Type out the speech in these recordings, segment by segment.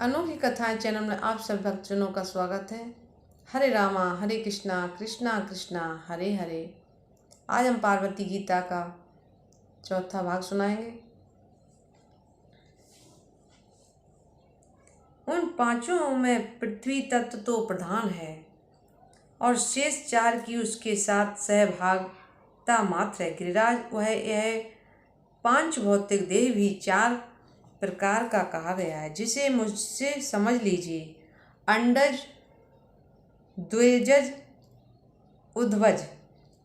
अनोखी कथाएं चैनल में आप सब भक्तजनों का स्वागत है। हरे रामा हरे कृष्णा कृष्णा कृष्णा हरे हरे। आज हम पार्वती गीता का चौथा भाग सुनाएंगे। उन पांचों में पृथ्वी तत्व तो प्रधान है और शेष चार की उसके साथ सहभागिता मात्र है। गिरिराज वह यह पांच भौतिक देह भी चार प्रकार का कहा गया है, जिसे मुझसे समझ लीजिए। अंडज, द्विजज, उद्भज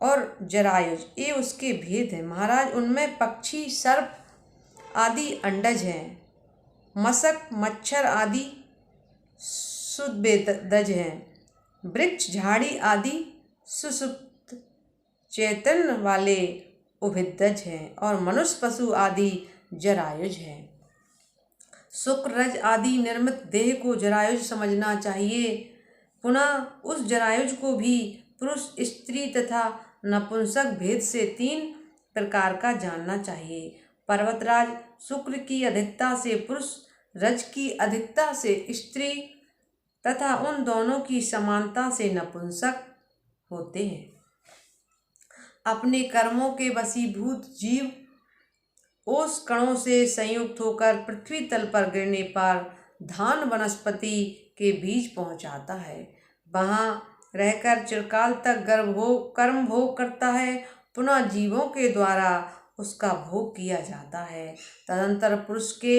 और जरायुज ये उसके भेद हैं। महाराज, उनमें पक्षी, सर्प आदि अंडज हैं, मशक, मच्छर आदि सुदबेदज हैं, वृक्ष, झाड़ी आदि सुसुप्त चैतन्य वाले उभिदज हैं और मनुष्य, पशु आदि जरायुज हैं। शुक्र, रज आदि निर्मित देह को जरायुज समझना चाहिए। पुनः उस जरायुज को भी पुरुष, स्त्री तथा नपुंसक भेद से तीन प्रकार का जानना चाहिए। पर्वतराज, शुक्र की अधिकता से पुरुष, रज की अधिकता से स्त्री तथा उन दोनों की समानता से नपुंसक होते हैं। अपने कर्मों के वशीभूत जीव ओस कणों से संयुक्त होकर पृथ्वी तल पर गिरने पर धान वनस्पति के बीज पहुंचाता है। वहां रहकर चिरकाल तक कर्म भोग करता है। पुनः जीवों के द्वारा उसका भोग किया जाता है। तदंतर पुरुष के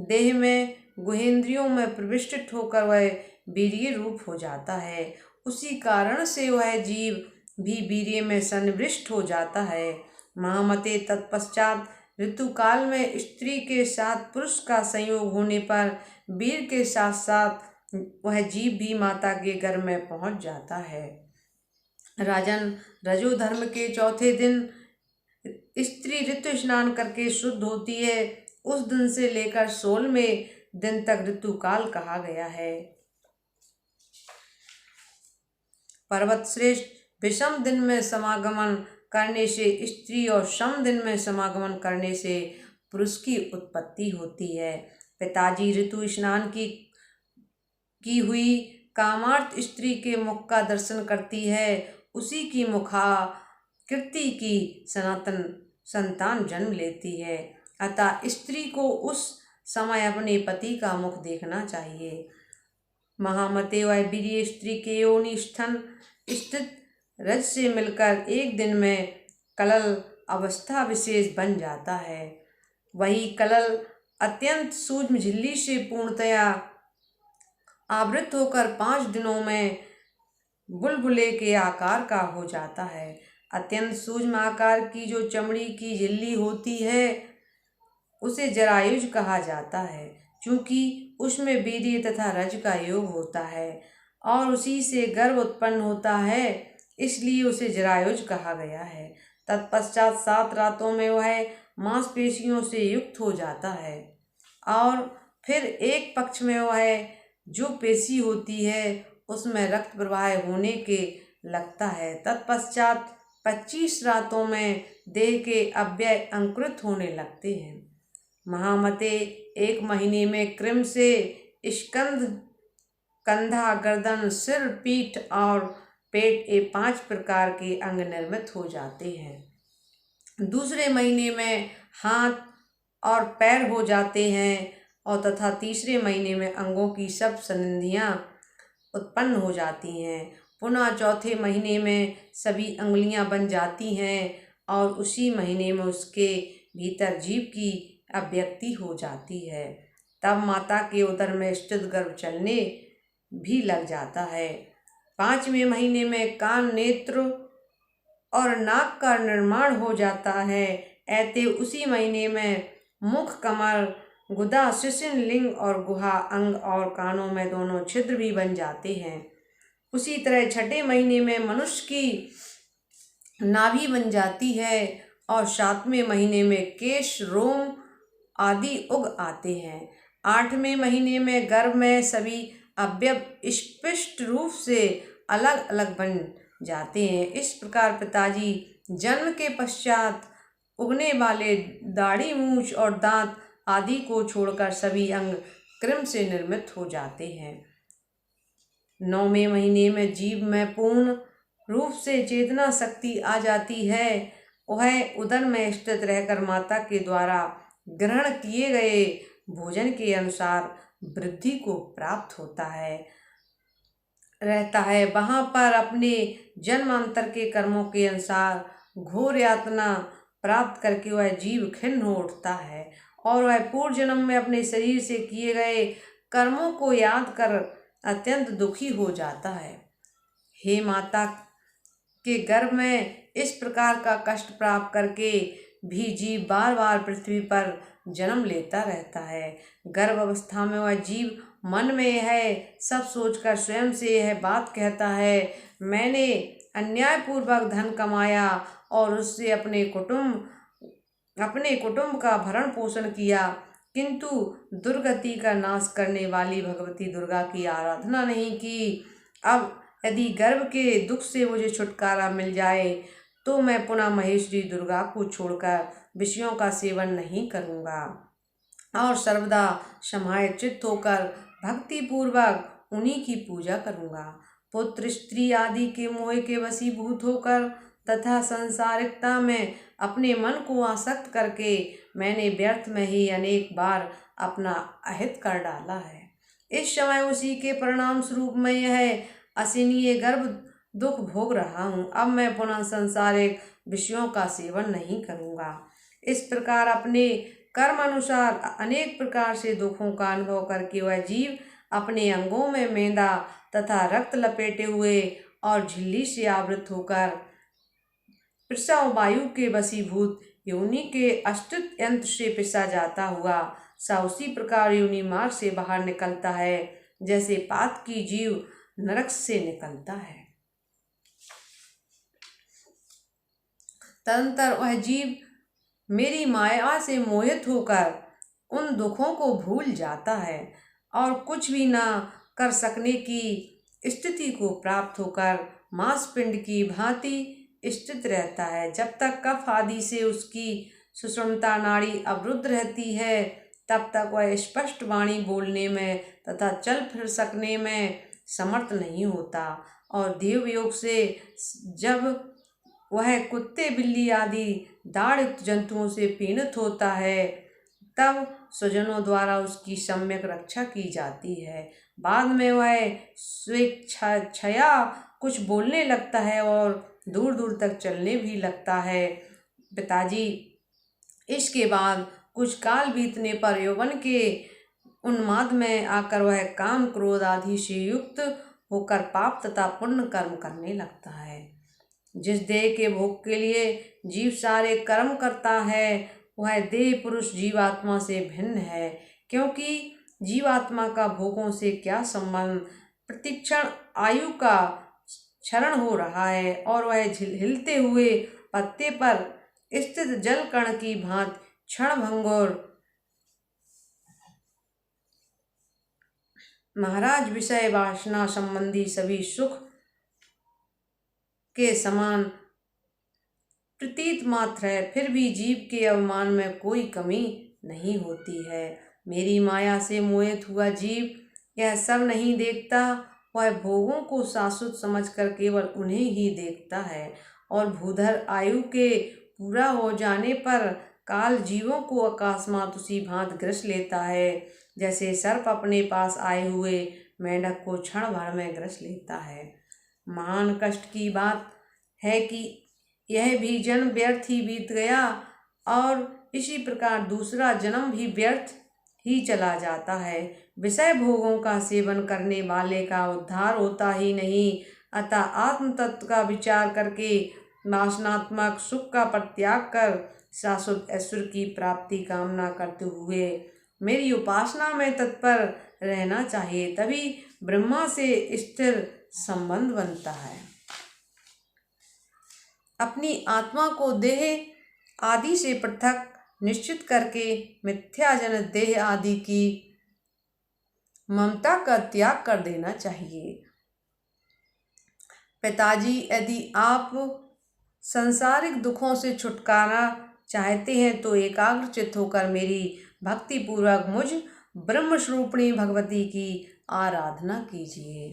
देह में गुहेंद्रियों में प्रविष्ट होकर वह वीर्य रूप हो जाता है। उसी कारण से वह जीव भी वीर्य में सन्निविष्ट हो जाता है। महामते, तत्पश्चात ऋतुकाल में स्त्री के साथ पुरुष का संयोग होने पर वीर के साथ साथ वह जीव भी माता के गर्भ में पहुंच जाता है। राजन, रजोधर्म के चौथे दिन स्त्री ऋतु स्नान करके शुद्ध होती है। उस दिन से लेकर 16वें दिन तक ऋतुकाल कहा गया है। पर्वत श्रेष्ठ, विषम दिन में समागमन करने से स्त्री और सम दिन में समागमन करने से पुरुष की उत्पत्ति होती है। पिताजी, ऋतु स्नान की हुई कामार्थ स्त्री के मुख का दर्शन करती है। उसी की मुखाकृति की सनातन संतान जन्म लेती है। अतः स्त्री को उस समय अपने पति का मुख देखना चाहिए। महामते, वह वीर्य स्त्री के योनि स्तन स्थित रज से मिलकर एक दिन में कलल अवस्था विशेष बन जाता है। वही कलल अत्यंत सूक्ष्म झिल्ली से पूर्णतया आवृत होकर 5 दिनों में बुलबुले के आकार का हो जाता है। अत्यंत सूक्ष्म आकार की जो चमड़ी की झिल्ली होती है उसे जरायुज कहा जाता है, क्योंकि उसमें वीर्य तथा रज का योग होता है और उसी से गर्भ उत्पन्न होता है, इसलिए उसे जरायुज कहा गया है। तत्पश्चात 7 रातों में वह मांसपेशियों से युक्त हो जाता है और फिर एक पक्ष में वह जो पेशी होती है उसमें रक्त प्रवाह होने के लगता है। तत्पश्चात 25 रातों में देह के अव्यय अंकुरित होने लगते हैं। महामते, 1 महीने में कृम से स्कंध, कंधा, गर्दन, सिर, पीठ और पेट ये 5 प्रकार के अंग निर्मित हो जाते हैं। दूसरे महीने में हाथ और पैर हो जाते हैं और तथा तीसरे महीने में अंगों की सब संधियां उत्पन्न हो जाती हैं। पुनः चौथे महीने में सभी अंगुलियां बन जाती हैं और उसी महीने में उसके भीतर जीव की अभिव्यक्ति हो जाती है। तब माता के उदर में स्थित गर्भ चलने भी लग जाता है। 5वें महीने में कान, नेत्र और नाक का निर्माण हो जाता है। ऐते उसी महीने में मुख, कमर, गुदा, शिशिन, लिंग और गुहा अंग और कानों में दोनों छिद्र भी बन जाते हैं। उसी तरह 6ठे महीने में मनुष्य की नाभि बन जाती है और 7वें महीने में केश, रोम आदि उग आते हैं। 8वें महीने में गर्भ में सभी अवयव स्पष्ट रूप से अलग अलग बन जाते हैं। इस प्रकार पिताजी जन्म के पश्चात उगने वाले दाढ़ी, मूछ और दांत आदि को छोड़कर सभी अंग कृमि से निर्मित हो जाते हैं। 9वें महीने में जीव में पूर्ण रूप से चेतना शक्ति आ जाती है। वह उदर में स्थित रहकर माता के द्वारा ग्रहण किए गए भोजन के अनुसार वृद्धि को प्राप्त होता है रहता है। वहाँ पर अपने जन्मांतर के कर्मों के अनुसार घोर यातना प्राप्त करके वह जीव खिन्न हो उठता है और वह पूर्व जन्म में अपने शरीर से किए गए कर्मों को याद कर अत्यंत दुखी हो जाता है। हे माता के गर्भ में इस प्रकार का कष्ट प्राप्त करके भी जीव बार बार पृथ्वी पर जन्म लेता रहता है। गर्भ अवस्था में वह जीव मन में यह सब सोचकर स्वयं से यह बात कहता है, मैंने अन्यायपूर्वक धन कमाया और उससे अपने कुटुंब का भरण पोषण किया, किंतु दुर्गति का नाश करने वाली भगवती दुर्गा की आराधना नहीं की। अब यदि गर्भ के दुख से मुझे छुटकारा मिल जाए तो मैं पुनः महेश्वरी दुर्गा को छोड़कर विषयों का सेवन नहीं करूँगा और सर्वदा समाहित चित्त होकर भक्ति पूर्वक उन्हीं की पूजा करूँगा। पुत्र स्त्री आदि के मोह के वशीभूत होकर तथा संसारिकता में अपने मन को आसक्त करके मैंने व्यर्थ में ही अनेक बार अपना अहित कर डाला है। इस समय उसी के परिणाम स्वरूप मैं यह असीनीय गर्भ दुख भोग रहा हूँ। अब मैं पुनः संसारिक विषयों का सेवन नहीं करूँगा। इस प्रकार अपने कर्म अनुसार अनेक प्रकार से दुखों का अनुभव करके वह जीव अपने अंगों में मेंदा तथा रक्त लपेटे हुए और झिल्ली से आवृत होकर प्रसव वायु के वशीभूत योनि के अष्टुत यंत्र से पिसा जाता हुआ सा उसी प्रकार योनि मार्ग से बाहर निकलता है जैसे पात की जीव नरक से निकलता है। तदंतर वह जीव मेरी माया से मोहित होकर उन दुखों को भूल जाता है और कुछ भी ना कर सकने की स्थिति को प्राप्त होकर मांसपिंड की भांति स्थित रहता है। जब तक कफ आदि से उसकी सुषुम्ना नाड़ी अवरुद्ध रहती है तब तक वह स्पष्ट वाणी बोलने में तथा चल फिर सकने में समर्थ नहीं होता और देवयोग से जब वह कुत्ते बिल्ली आदि दाढ़युक्त जंतुओं से पीड़ित होता है तब स्वजनों द्वारा उसकी सम्यक रक्षा की जाती है। बाद में वह स्वेच्छया कुछ बोलने लगता है और दूर दूर तक चलने भी लगता है। पिताजी, इसके बाद कुछ काल बीतने पर यौवन के उन्माद में आकर वह काम क्रोध आदि से युक्त होकर पाप तथा पुण्य कर्म करने लगता है। जिस देह के भोग के लिए जीव सारे कर्म करता है वह देह पुरुष जीवात्मा से भिन्न है, क्योंकि जीवात्मा का भोगों से क्या संबंध। प्रतिक्षण आयु का क्षरण हो रहा है और वह हिलते हुए पत्ते पर स्थित जल कण की भांति क्षण भंगुर महाराज विषय वासना संबंधी सभी सुख के समान प्रतीत मात्र है, फिर भी जीव के अवमान में कोई कमी नहीं होती है। मेरी माया से मोहित हुआ जीव यह सब नहीं देखता, वह भोगों को शाश्वत समझकर केवल उन्हें ही देखता है और भूधर आयु के पूरा हो जाने पर काल जीवों को अकस्मात उसी भांति ग्रस लेता है जैसे सर्प अपने पास आए हुए मेंढक को क्षण भर में ग्रस लेता है। महान कष्ट की बात है कि यह भी जन्म व्यर्थ ही बीत गया और इसी प्रकार दूसरा जन्म भी व्यर्थ ही चला जाता है। विषय भोगों का सेवन करने वाले का उद्धार होता ही नहीं, अतः आत्म तत्व का विचार करके वासनात्मक सुख का परित्याग कर शाश्वत ऐश्वर्य की प्राप्ति कामना करते हुए मेरी उपासना में तत्पर रहना चाहिए, तभी ब्रह्मा से स्थिर संबंध बनता है। अपनी आत्मा को देह आदि से पृथक निश्चित करके मिथ्याजनित देह आदि की ममता का त्याग कर देना चाहिए। पिताजी, यदि आप सांसारिक दुखों से छुटकारा चाहते हैं तो एकाग्र चित्त होकर मेरी भक्ति पूर्वक मुझ ब्रह्म स्वरूपिणी भगवती की आराधना कीजिए।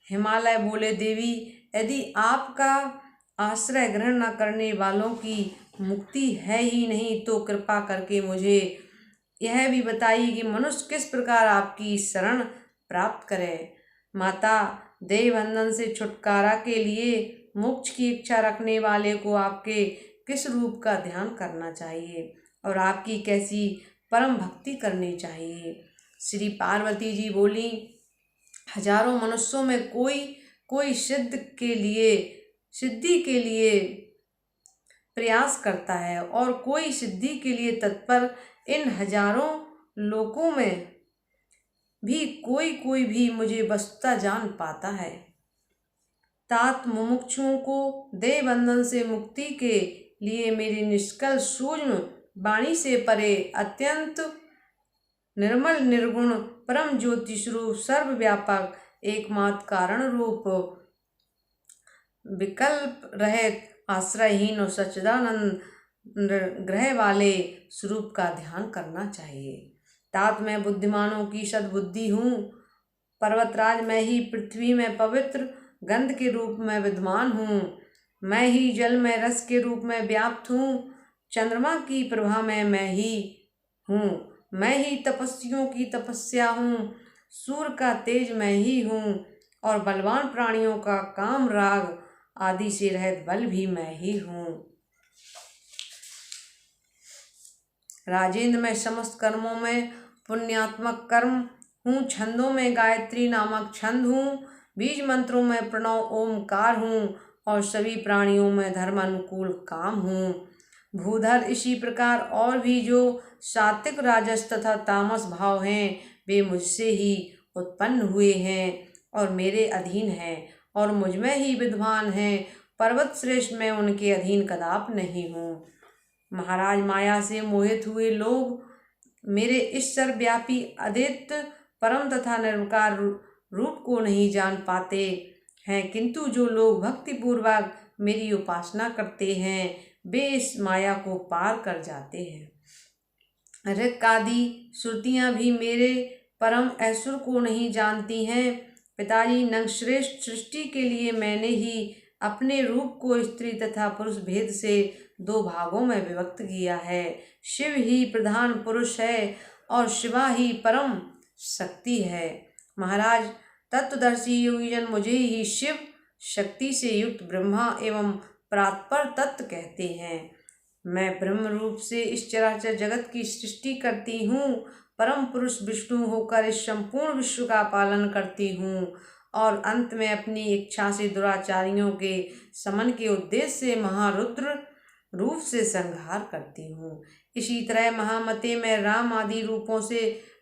हिमालय बोले, देवी यदि आपका आश्रय ग्रहण न करने वालों की मुक्ति है ही नहीं तो कृपा करके मुझे यह भी बताइए कि मनुष्य किस प्रकार आपकी शरण प्राप्त करे। माता, देह बंधन से छुटकारा के लिए मोक्ष की इच्छा रखने वाले को आपके किस रूप का ध्यान करना चाहिए और आपकी कैसी परम भक्ति करनी चाहिए। श्री पार्वती जी बोली, हजारों मनुष्यों में कोई कोई सिद्धि के लिए प्रयास करता है और कोई सिद्धि के लिए तत्पर। इन हजारों लोकों में भी कोई कोई भी मुझे वस्तुतः जान पाता है। तात मुमुक्षुओं को देह बंधन से मुक्ति के लिए मेरी निष्कल सूक्ष्म वाणी से परे अत्यंत निर्मल निर्गुण परम ज्योति स्वरूप सर्वव्यापक एकमात्र कारण रूप विकल्प रहित आश्रयहीन और सच्चिदानंद ग्रह वाले स्वरूप का ध्यान करना चाहिए। तात मैं बुद्धिमानों की सद्बुद्धि हूँ। पर्वतराज मैं ही पृथ्वी में पवित्र गंध के रूप में विद्यमान हूँ। मैं ही जल में रस के रूप में व्याप्त हूँ। चंद्रमा की प्रभा में मैं ही हूँ। मैं ही तपस्वियों की तपस्या हूँ। सूर्य का तेज मैं ही हूँ और बलवान प्राणियों का काम राग आदि से रहित बल भी मैं ही हूँ। राजेंद्र, मैं समस्त कर्मों में पुण्यात्मक कर्म हूँ। छंदों में गायत्री नामक छंद हूँ। बीज मंत्रों में प्रणव ओमकार हूँ और सभी प्राणियों में धर्म अनुकूल काम हूँ। भूधर, इसी प्रकार और भी जो सात्विक, राजस तथा तामस भाव हैं वे मुझसे ही उत्पन्न हुए हैं और मेरे अधीन हैं और मुझ में ही विद्वान हैं। पर्वत श्रेष्ठ, मैं उनके अधीन कदापि नहीं हूँ। महाराज, माया से मोहित हुए लोग मेरे इस सर्वव्यापी अद्वितीय परम तथा निर्विकार रूप को नहीं जान पाते हैं, किंतु जो लोग भक्ति पूर्वक मेरी उपासना करते हैं वे इस माया को पार कर जाते हैं। ऋक् आदि श्रुतियाँ भी मेरे परम ऐश्वर्य को नहीं जानती हैं। पिताजी, नंगश्रेष्ठ सृष्टि के लिए मैंने ही अपने रूप को स्त्री तथा पुरुष भेद से दो भागों में विभक्त किया है। शिव ही प्रधान पुरुष है और शिवा ही परम शक्ति है। महाराज, तत्वदर्शी योगीजन मुझे ही शिव शक्ति से युक्त ब्रह्मा एवं परात्पर तत्व कहते हैं। मैं ब्रह्म रूप से इस चराचर जगत की सृष्टि करती हूँ। परम पुरुष विष्णु होकर इस संपूर्ण विश्व का पालन करती हूँ और अंत में अपनी इच्छा से दुराचारियों के समन के उद्देश्य से महारुद्र रूप से संहार करती हूँ। इसी तरह महामते में राम आदि रूपों से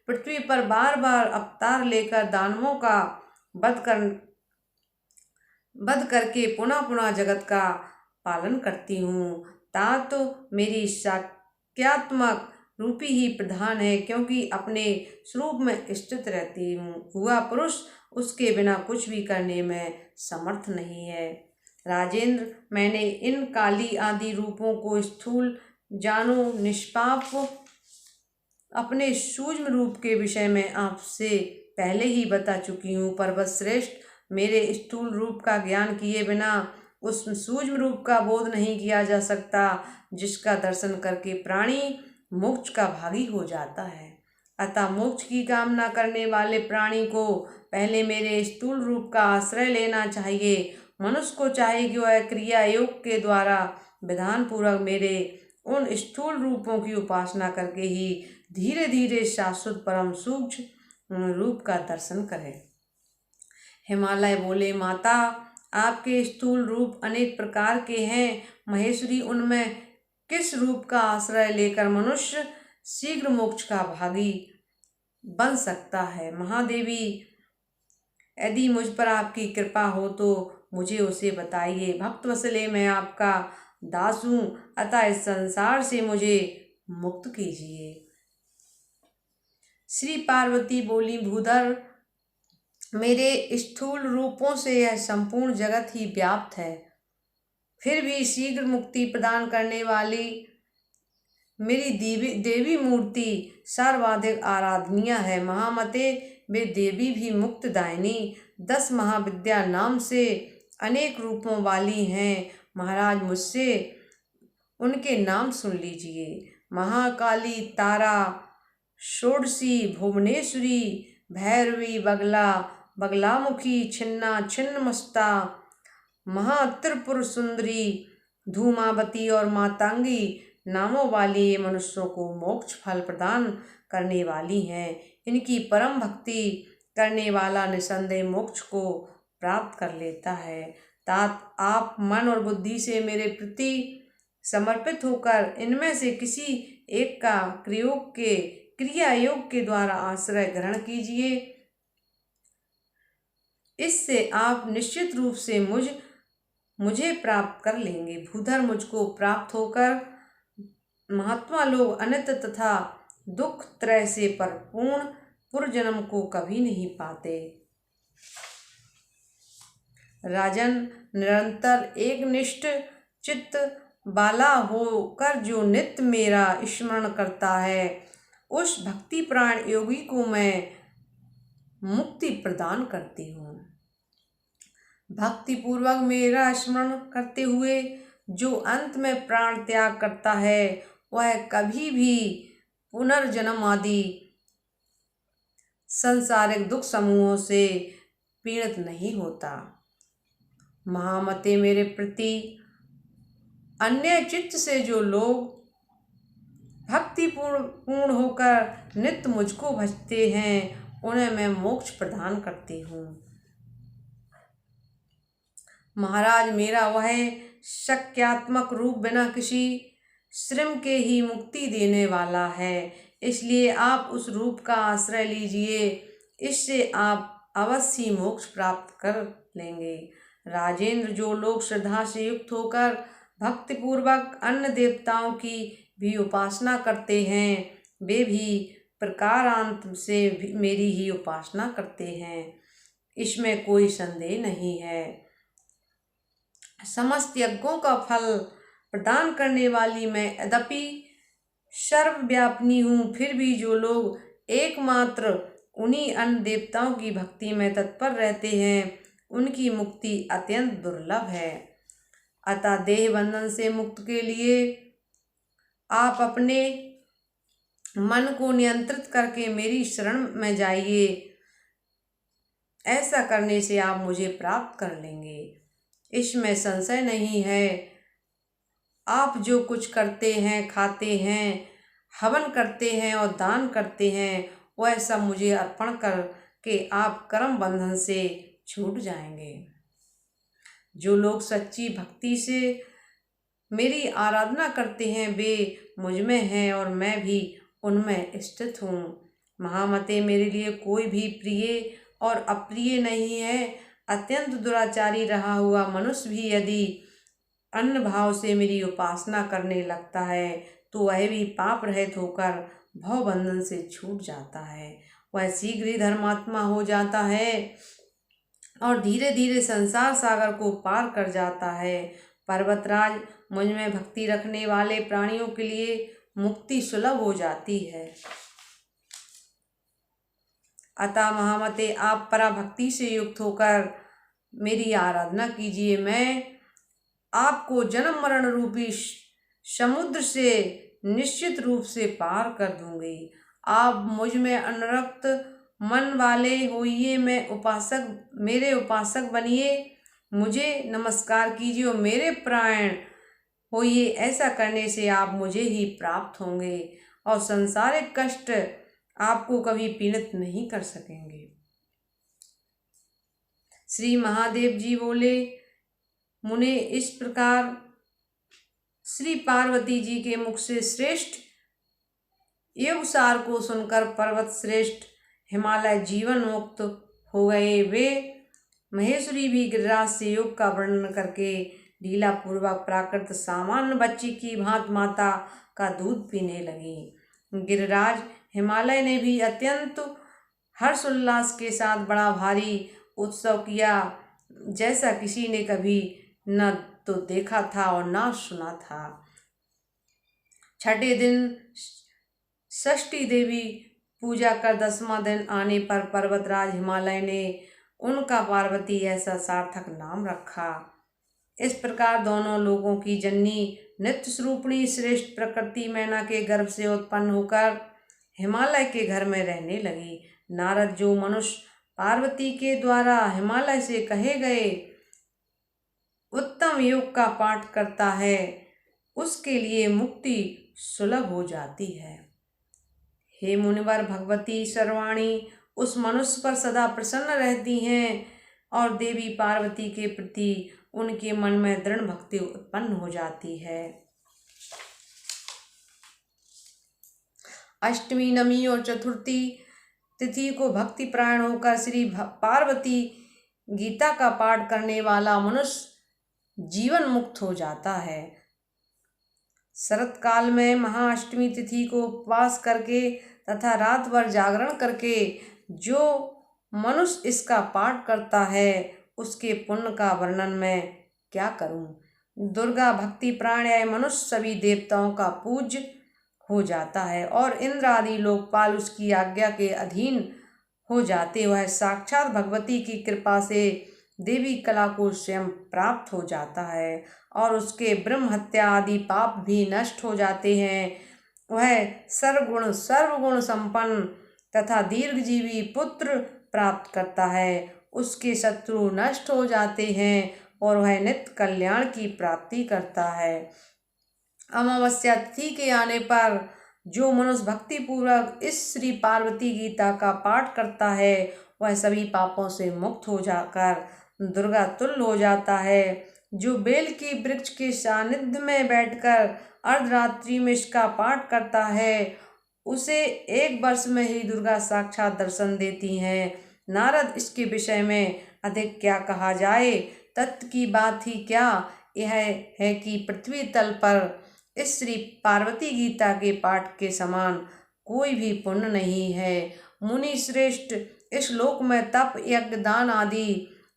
पृथ्वी पर बार बार अवतार लेकर दानवों का वध करके पुनः पुनः जगत का पालन करती हूँ। तात मेरी साक्यात्मक रूपी ही प्रधान है, क्योंकि अपने स्वरूप में स्थित रहती हूँ। हुआ पुरुष उसके बिना कुछ भी करने में समर्थ नहीं है। राजेंद्र, मैंने इन काली आदि रूपों को स्थूल जानो निष्पाप अपने सूक्ष्म रूप के विषय में आपसे पहले ही बता चुकी हूँ। पर्वत श्रेष्ठ, मेरे स्थूल रूप का ज्ञान किए बिना उस सूक्ष्म रूप का बोध नहीं किया जा सकता, जिसका दर्शन करके प्राणी मोक्ष का भागी हो जाता है। अतः मोक्ष की कामना करने वाले प्राणी को पहले मेरे स्थूल रूप का आश्रय लेना चाहिए। मनुष्य को चाहिए कि वह क्रिया योग के द्वारा विधान पूर्वक मेरे उन स्थूल रूपों की उपासना करके ही धीरे धीरे शाश्वत परम सूक्ष्म रूप का दर्शन करे। हिमालय बोले, माता, आपके स्थूल रूप अनेक प्रकार के हैं। महेश्वरी, उनमें किस रूप का आश्रय लेकर मनुष्य शीघ्र मोक्ष का भागी बन सकता है? महादेवी, यदि मुझ पर आपकी कृपा हो तो मुझे उसे बताइए। भक्तवत्सले, मैं आपका दास हूँ, अतः इस संसार से मुझे मुक्त कीजिए। श्री पार्वती बोली, भूधर, मेरे स्थूल रूपों से यह संपूर्ण जगत ही व्याप्त है, फिर भी शीघ्र मुक्ति प्रदान करने वाली मेरी देवी देवी मूर्ति सर्वाधिक आराधनीय है। महामते, वे देवी भी मुक्तदायिनी 10 महाविद्या नाम से अनेक रूपों वाली हैं। महाराज, मुझसे उनके नाम सुन लीजिए। महाकाली, तारा, षोडशी, भुवनेश्वरी, भैरवी, बगला, बगलामुखी, छिन्ना, छिन्नमस्ता, महात्रिपुर सुंदरी, धूमावती और मातंगी नामों वाली ये मनुष्यों को मोक्ष फल प्रदान करने वाली हैं। इनकी परम भक्ति करने वाला निसंदेह मोक्ष को प्राप्त कर लेता है। तात आप मन और बुद्धि से मेरे प्रति समर्पित होकर इनमें से किसी एक का क्रिया योग के द्वारा आश्रय ग्रहण कीजिए। इससे आप निश्चित रूप से मुझे प्राप्त कर लेंगे। भूधर मुझको प्राप्त होकर महात्मा लोग अनित्य तथा दुख त्रय से परिपूर्ण पुनर्जन्म को कभी नहीं पाते। राजन, निरंतर एक निष्ठ चित्त वाला होकर जो नित्य मेरा स्मरण करता है, उस भक्ति प्राण योगी को मैं मुक्ति प्रदान करती हूँ। भक्ति पूर्वक मेरा स्मरण करते हुए जो अंत में प्राण त्याग करता है, वह कभी भी पुनर्जन्म आदि सांसारिक दुख समूहों से पीड़ित नहीं होता। महामते, मेरे प्रति अन्य चित्त से जो लोग भक्ति पूर्ण होकर नित्य मुझको भजते हैं, उन्हें मैं मोक्ष प्रदान करती हूँ। महाराज, मेरा वह शक्यात्मक रूप बिना किसी श्रम के ही मुक्ति देने वाला है। इसलिए आप उस रूप का आश्रय लीजिए। इससे आप अवश्य मोक्ष प्राप्त कर लेंगे। राजेंद्र, जो लोग श्रद्धा से युक्त होकर भक्तिपूर्वक अन्य देवताओं की भी उपासना करते हैं, वे भी प्रकारांत से मेरी ही उपासना करते हैं। इसमें कोई संदेह नहीं है। समस्त यज्ञों का फल प्रदान करने वाली मैं यद्यपि सर्वव्यापिनी हूँ, फिर भी जो लोग एकमात्र उन्हीं अन्य देवताओं की भक्ति में तत्पर रहते हैं, उनकी मुक्ति अत्यंत दुर्लभ है। अतः देह बंधन से मुक्त के लिए आप अपने मन को नियंत्रित करके मेरी शरण में जाइए। ऐसा करने से आप मुझे प्राप्त कर लेंगे, इसमें संशय नहीं है। आप जो कुछ करते हैं, खाते हैं, हवन करते हैं और दान करते हैं, वह सब मुझे अर्पण करके आप कर्म बंधन से छूट जाएंगे। जो लोग सच्ची भक्ति से मेरी आराधना करते हैं, वे मुझ में हैं और मैं भी उनमें स्थित हूँ। महामते, मेरे लिए कोई भी प्रिय और अप्रिय नहीं है। अत्यंत दुराचारी रहा हुआ मनुष्य भी यदि अन्य भाव से मेरी उपासना करने लगता है, तो वह भी पाप रहित होकर भव बंधन से छूट जाता है। वह शीघ्र ही धर्मात्मा हो जाता है और धीरे धीरे संसार सागर को पार कर जाता है। पर्वतराज, मुझ में भक्ति रखने वाले प्राणियों के लिए मुक्ति सुलभ हो जाती है। अतः महामते, आप पराभक्ति से युक्त होकर मेरी आराधना कीजिए। मैं आपको जन्म मरण रूपी समुद्र से निश्चित रूप से पार कर दूंगी। आप मुझ में अनुरक्त मन वाले होइए, मेरे उपासक बनिए, मुझे नमस्कार कीजिए और मेरे प्राण होइए। ऐसा करने से आप मुझे ही प्राप्त होंगे और संसारिक कष्ट आपको कभी पीड़ित नहीं कर सकेंगे। श्री महादेव जी बोले, मुने, इस प्रकार श्री पार्वती जी के मुख से श्रेष्ठ योग सार को सुनकर पर्वत श्रेष्ठ हिमालय जीवन मुक्त हो गए। वे महेश्वरी भी गिरिराज से योग का वर्णन करके लीला पूर्वक प्राकृत सामान्य बच्ची की भांति माता का दूध पीने लगी। गिरिराज हिमालय ने भी अत्यंत हर्षोल्लास के साथ बड़ा भारी उत्सव किया, जैसा किसी ने कभी न तो देखा था और न सुना था। छठे दिन षष्ठी देवी पूजा कर 10वां दिन आने पर पर्वतराज हिमालय ने उनका पार्वती ऐसा सार्थक नाम रखा। इस प्रकार दोनों लोगों की जननी नित्य स्वरूपिणी श्रेष्ठ प्रकृति मैना के गर्भ से उत्पन्न होकर हिमालय के घर में रहने लगी। नारद जो मनुष्य पार्वती के द्वारा हिमालय से कहे गए उत्तम योग का पाठ करता है, उसके लिए मुक्ति सुलभ हो जाती है। हे मुनिवर, भगवती सर्वाणी उस मनुष्य पर सदा प्रसन्न रहती हैं और देवी पार्वती के प्रति उनके मन में दृढ़ भक्ति उत्पन्न हो जाती है। अष्टमी, नवमी और चतुर्थी तिथि को भक्ति प्राण होकर श्री पार्वती गीता का पाठ करने वाला मनुष्य जीवन मुक्त हो जाता है। शरत काल में महाअष्टमी तिथि को उपवास करके तथा रात भर जागरण करके जो मनुष्य इसका पाठ करता है, उसके पुण्य का वर्णन मैं क्या करूं। दुर्गा भक्ति प्राण यह मनुष्य सभी देवताओं का पूज्य हो जाता है और इंद्र आदि लोकपाल उसकी आज्ञा के अधीन हो जाते। वह साक्षात भगवती की कृपा से देवी कला को स्वयं प्राप्त हो जाता है और उसके ब्रह्म हत्या आदि पाप भी नष्ट हो जाते हैं। वह सर्वगुण संपन्न तथा दीर्घजीवी पुत्र प्राप्त करता है। उसके शत्रु नष्ट हो जाते हैं और वह नित्य कल्याण की प्राप्ति करता है। अमावस्या तिथि के आने पर जो मनुष्य भक्ति पूर्वक इस श्री पार्वती गीता का पाठ करता है, वह सभी पापों से मुक्त हो जाकर दुर्गा तुल्य हो जाता है। जो बेल की वृक्ष के सानिध्य में बैठकर अर्धरात्रि में इसका पाठ करता है, उसे 1 वर्ष में ही दुर्गा साक्षात दर्शन देती हैं। नारद, इसके विषय में अधिक क्या कहा जाए, तत्व की बात ही क्या। यह है कि पृथ्वी तल पर इस श्री पार्वती गीता के पाठ के समान कोई भी पुण्य नहीं है। मुनि श्रेष्ठ, इस लोक में तप, यज्ञ, दान आदि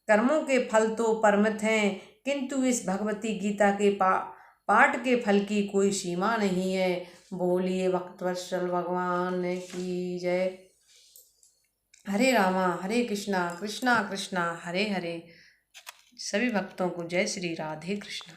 कर्मों के फल तो परमित हैं, किंतु इस भगवती गीता के पाठ के फल की कोई सीमा नहीं है। बोलिए भक्तवत्सल भगवान की जय। हरे रामा हरे कृष्णा कृष्णा कृष्णा हरे हरे। सभी भक्तों को जय श्री राधे कृष्णा।